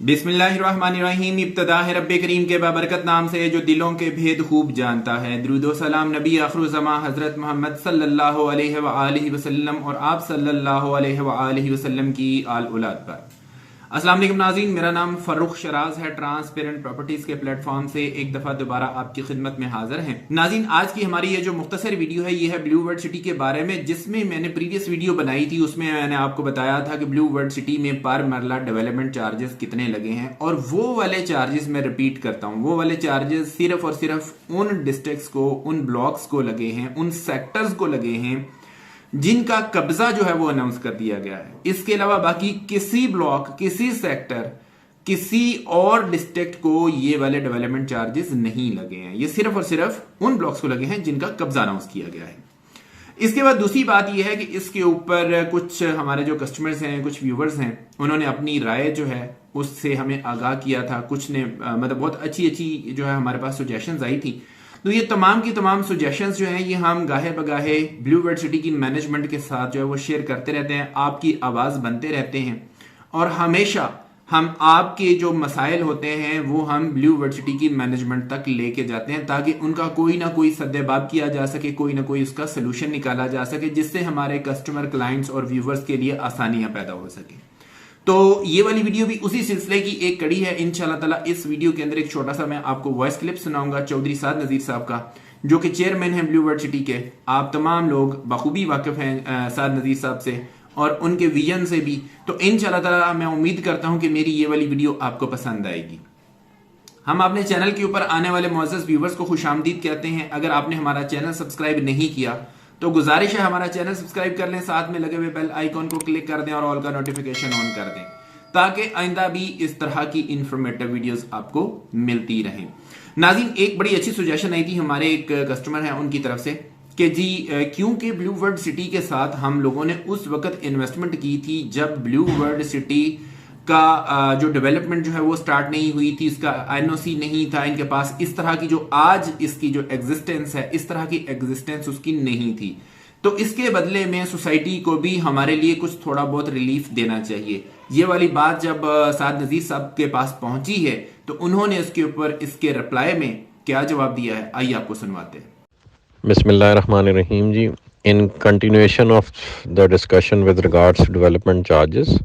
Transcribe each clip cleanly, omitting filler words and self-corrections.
बिस्मिल्लाहिर्रहमानिर्रहीम। इब्तिदा है रब्बे करीम के बाबरकत नाम से जो दिलों के भेद खूब जानता है। दुरूद व सलाम नबी आखिरुज़्ज़मा हज़रत मोहम्मद सल्लल्लाहु अलैहि वसल्लम और आप सल्लल्लाहु अलैहि वसल्लम की आल औलाद पर। अस्सलाम वालेकुम नाज़रीन, मेरा नाम फ़र्रुख शराज है। ट्रांसपेरेंट प्रॉपर्टीज़ के प्लेटफॉर्म से एक दफ़ा दोबारा आपकी खिदमत में हाजिर हैं। नाज़रीन, आज की हमारी ये जो मुख्तसर वीडियो है ये है ब्लू वर्ल्ड सिटी के बारे में, जिसमें मैंने प्रीवियस वीडियो बनाई थी। उसमें मैंने आपको बताया था कि ब्लू वर्ल्ड सिटी में पर मरला डेवलपमेंट चार्जेस कितने लगे हैं, और वो वाले चार्जेस मैं रिपीट करता हूँ, वो वाले चार्जेस सिर्फ और सिर्फ उन डिस्ट्रिक्ट्स को, उन ब्लॉक्स को लगे हैं, उन सेक्टर्स को लगे हैं जिनका कब्जा जो है वो अनाउंस कर दिया गया है। इसके अलावा बाकी किसी ब्लॉक, किसी सेक्टर, किसी और डिस्ट्रिक्ट को ये वाले डेवलपमेंट चार्जेस नहीं लगे हैं। ये सिर्फ और सिर्फ उन ब्लॉक्स को लगे हैं जिनका कब्जा अनाउंस किया गया है। इसके बाद दूसरी बात यह है कि इसके ऊपर कुछ हमारे जो कस्टमर्स हैं, कुछ व्यूवर्स हैं, उन्होंने अपनी राय जो है उससे हमें आगाह किया था। कुछ ने मतलब बहुत अच्छी अच्छी जो है हमारे पास सजेशंस आई थी। तो ये तमाम की तमाम सजेशंस जो हैं ये हम गाहे बगाहे ब्लू वर्ल्ड सिटी की मैनेजमेंट के साथ जो है वो शेयर करते रहते हैं, आपकी आवाज़ बनते रहते हैं, और हमेशा हम आपके जो मसाइल होते हैं वो हम ब्लू वर्ल्ड सिटी की मैनेजमेंट तक लेके जाते हैं, ताकि उनका कोई ना कोई सद्देबाब किया जा सके, कोई ना कोई उसका सोल्यूशन निकाला जा सके, जिससे हमारे कस्टमर, क्लाइंट्स और व्यूवर्स के लिए आसानियां पैदा हो सके। तो ये वाली वीडियो भी उसी सिलसिले की एक कड़ी है। इंशाल्लाह ताला इस वीडियो के अंदर एक छोटा सा मैं आपको वॉइस क्लिप सुनाऊंगा चौधरी साद नजीर साहब का, जो कि चेयरमैन हैं ब्लू वर्ल्ड सिटी के। आप तमाम लोग बखूबी वाकिफ हैं साद नजीर साहब से और उनके विजन से भी। तो इंशाल्लाह ताला मैं उम्मीद करता हूं कि मेरी ये वाली वीडियो आपको पसंद आएगी। हम अपने चैनल के ऊपर आने वाले मुअज़्ज़ज़ व्यूवर्स को खुशामदीद कहते हैं। अगर आपने हमारा चैनल सब्सक्राइब नहीं किया तो गुजारिश है हमारा चैनल सब्सक्राइब कर लें, साथ में लगे हुए बेल आइकॉन को क्लिक कर दें और ऑल का नोटिफिकेशन ऑन कर दें, ताकि आइंदा भी इस तरह की इंफॉर्मेटिव वीडियोस आपको मिलती रहें। नाज़रीन, एक बड़ी अच्छी सजेशन आई थी हमारे एक कस्टमर हैं उनकी तरफ से कि जी क्योंकि ब्लू वर्ल्ड सिटी के साथ हम लोगों ने उस वक्त इन्वेस्टमेंट की थी जब ब्लू वर्ल्ड सिटी का जो डेवलपमेंट जो है वो स्टार्ट नहीं हुई थी, इसका एनओसी नहीं था इनके पास, इस तरह की जो आज इसकी जो एग्जिस्टेंस है, इस तरह की एग्जिस्टेंस उसकी नहीं थी। तो इसके बदले में सोसाइटी को भी हमारे लिए कुछ थोड़ा बहुत रिलीफ देना चाहिए। ये वाली बात जब साद नजीर साहब के पास पहुंची है तो उन्होंने इसके ऊपर इसके रिप्लाई में क्या जवाब दिया है, आइए आपको सुनवाते हैं। बिस्मिल्लाहिर्रहमानिर्रहीम जी, in continuation of the discussion with regards development charges,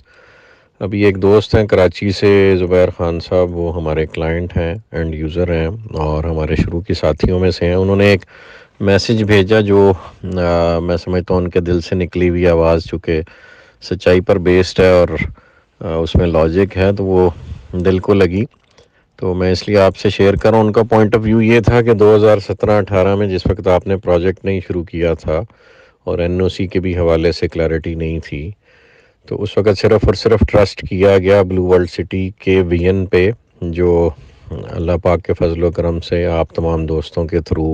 अभी एक दोस्त हैं कराची से, ज़ुबैर ख़ान साहब, वो हमारे क्लाइंट हैं, एंड यूज़र हैं और हमारे शुरू की साथियों में से हैं। उन्होंने एक मैसेज भेजा जो मैं समझता हूँ उनके दिल से निकली हुई आवाज़, चूँकि सच्चाई पर बेस्ड है और उसमें लॉजिक है, तो वो दिल को लगी। तो मैं इसलिए आपसे शेयर कर रहा हूँ। उनका पॉइंट ऑफ व्यू ये था कि 2017-18 में जिस वक्त आपने प्रोजेक्ट नहीं शुरू किया था और एनओसी के भी हवाले से क्लैरिटी नहीं थी, तो उस वक्त सिर्फ़ और सिर्फ ट्रस्ट किया गया ब्लू वर्ल्ड सिटी के विजन पे, जो अल्लाह पाक के फजल व करम से आप तमाम दोस्तों के थ्रू,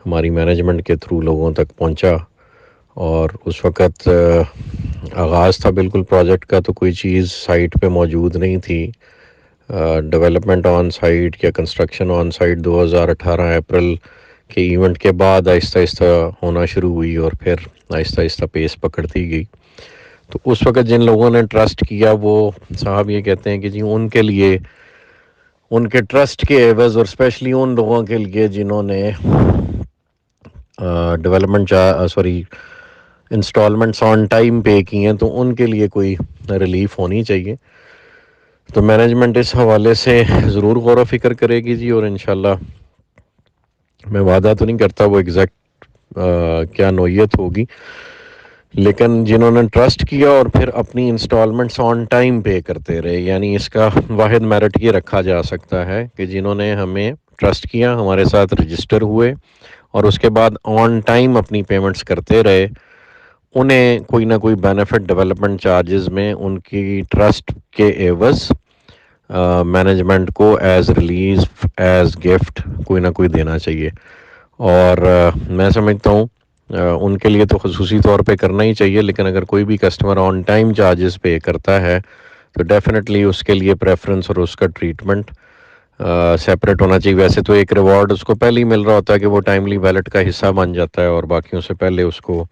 हमारी मैनेजमेंट के थ्रू लोगों तक पहुंचा। और उस वक्त आगाज़ था बिल्कुल प्रोजेक्ट का, तो कोई चीज़ साइट पे मौजूद नहीं थी। डेवलपमेंट ऑन साइट या कंस्ट्रक्शन ऑन साइट 2018 अप्रैल के इवेंट के बाद आहिस्ता आहिस्ता होना शुरू हुई और फिर आहिस्ता आहिस्ता पेस पकड़ती गई। तो उस वक्त जिन लोगों ने ट्रस्ट किया, वो साहब ये कहते हैं कि जी उनके लिए, उनके ट्रस्ट के एवज़, और स्पेशली उन लोगों के लिए जिन्होंने इंस्टॉलमेंट्स ऑन टाइम पे की हैं, तो उनके लिए कोई रिलीफ होनी चाहिए। तो मैनेजमेंट इस हवाले से ज़रूर गौर व फिक्र करेगी जी, और इंशाल्लाह मैं वादा तो नहीं करता वो एग्जैक्ट क्या नोयत होगी, लेकिन जिन्होंने ट्रस्ट किया और फिर अपनी इंस्टॉलमेंट्स ऑन टाइम पे करते रहे, यानी इसका वाहिद मेरिट ये रखा जा सकता है कि जिन्होंने हमें ट्रस्ट किया, हमारे साथ रजिस्टर हुए और उसके बाद ऑन टाइम अपनी पेमेंट्स करते रहे, उन्हें कोई ना कोई बेनिफिट डेवलपमेंट चार्जेस में उनकी ट्रस्ट के एवज़ मैनेजमेंट को एज़ रिलीज, एज़ गिफ्ट कोई ना कोई देना चाहिए। और मैं समझता हूँ उनके लिए तो ख़ुसूसी तौर पे करना ही चाहिए, लेकिन अगर कोई भी कस्टमर ऑन टाइम चार्जेस पे करता है तो डेफिनेटली उसके लिए प्रेफरेंस और उसका ट्रीटमेंट सेपरेट होना चाहिए। वैसे तो एक रिवॉर्ड उसको पहले ही मिल रहा होता है कि वो टाइमली वैलेट का हिस्सा बन जाता है और बाकियों से पहले उसको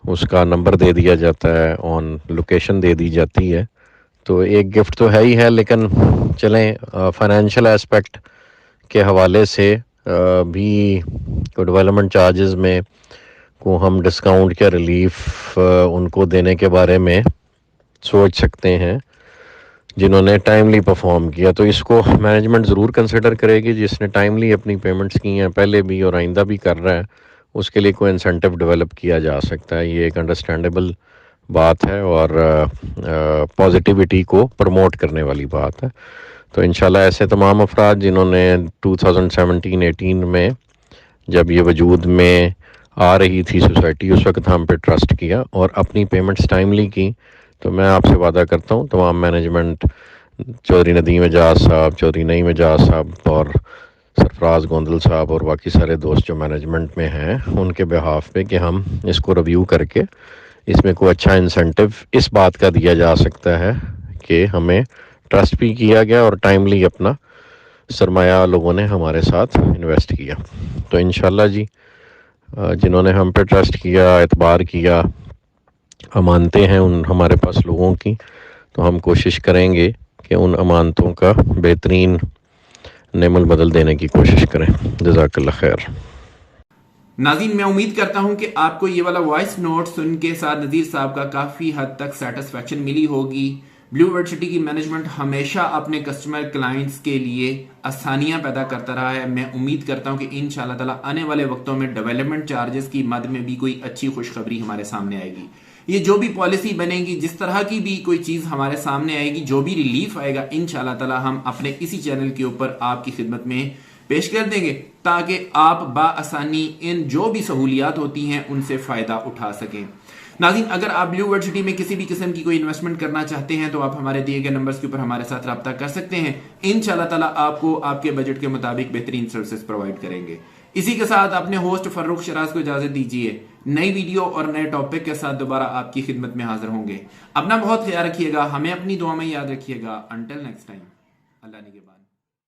उसका नंबर दे दिया जाता है, ऑन लोकेशन दे दी जाती है। तो एक गिफ्ट तो है ही है, लेकिन चलें फाइनेंशियल एस्पेक्ट के हवाले से भी डेवलपमेंट चार्जेस में को हम डिस्काउंट या रिलीफ उनको देने के बारे में सोच सकते हैं जिन्होंने टाइमली परफॉर्म किया। तो इसको मैनेजमेंट ज़रूर कंसिडर करेगी। जिसने टाइमली अपनी पेमेंट्स की हैं पहले भी और आइंदा भी कर रहा है, उसके लिए कोई इंसेंटिव डेवलप किया जा सकता है। ये एक अंडरस्टैंडेबल बात है और पॉजिटिविटी को प्रमोट करने वाली बात है। तो इंशाल्लाह ऐसे तमाम अफराद जिन्होंने 2017-18 में जब ये वजूद में आ रही थी सोसाइटी, उस वक्त हम पे ट्रस्ट किया और अपनी पेमेंट्स टाइमली की, तो मैं आपसे वादा करता हूँ तमाम मैनेजमेंट, चौधरी नदीम एजाज साहब, चौधरी नईम एजाज साहब और सरफराज गोंदल साहब और बाकी सारे दोस्त जो मैनेजमेंट में हैं, उनके बिहाफ पे कि हम इसको रिव्यू करके इसमें कोई अच्छा इंसेंटिव इस बात का दिया जा सकता है कि हमें ट्रस्ट भी किया गया और टाइमली अपना सरमाया लोगों ने हमारे साथ इन्वेस्ट किया। तो इंशाल्लाह जी जिन्होंने हम पे ट्रस्ट किया, एतबार किया, अमानतें हैं उन हमारे पास लोगों की, तो हम कोशिश करेंगे कि उन अमानतों का बेहतरीन नेमुल बदल देने की कोशिश करें। जज़ाकल्लाह खैर। नाज़रीन, मैं उम्मीद करता हूं कि आपको ये वाला वॉइस नोट सुन के साथ नज़ीर साहब का काफ़ी हद तक सेटिस्फेक्शन मिली होगी। ब्लू वर्ल्ड सिटी की मैनेजमेंट हमेशा अपने कस्टमर क्लाइंट्स के लिए आसानियां पैदा करता रहा है। मैं उम्मीद करता हूं कि इंशाल्लाह ताला आने वाले वक्तों में डेवलपमेंट चार्जेस की मद में भी कोई अच्छी खुशखबरी हमारे सामने आएगी। ये जो भी पॉलिसी बनेगी, जिस तरह की भी कोई चीज हमारे सामने आएगी, जो भी रिलीफ आएगा, इंशाल्लाह ताला हम अपने इसी चैनल के ऊपर आपकी खिदमत में पेश कर देंगे ताकि आप बाआसानी इन जो भी सहूलियात होती हैं उनसे फायदा उठा सकें। नाज़रीन, अगर आप ब्लू वर्ल्ड सिटी में किसी भी किस्म की कोई इन्वेस्टमेंट करना चाहते हैं तो आप हमारे दिए गए नंबर्स के ऊपर हमारे साथ रब्ता कर सकते हैं। इंशाल्लाह ताला आपको आपके बजट के मुताबिक बेहतरीन सर्विसेज प्रोवाइड करेंगे। इसी के साथ अपने होस्ट फर्रुख शराज को इजाजत दीजिए। नई वीडियो और नए टॉपिक के साथ दोबारा आपकी खिदमत में हाजिर होंगे। अपना बहुत ख्याल रखिएगा, हमें अपनी दुआ में याद रखिएगा। अंटिल नेक्स्ट टाइम, अल्लाह निगहबान।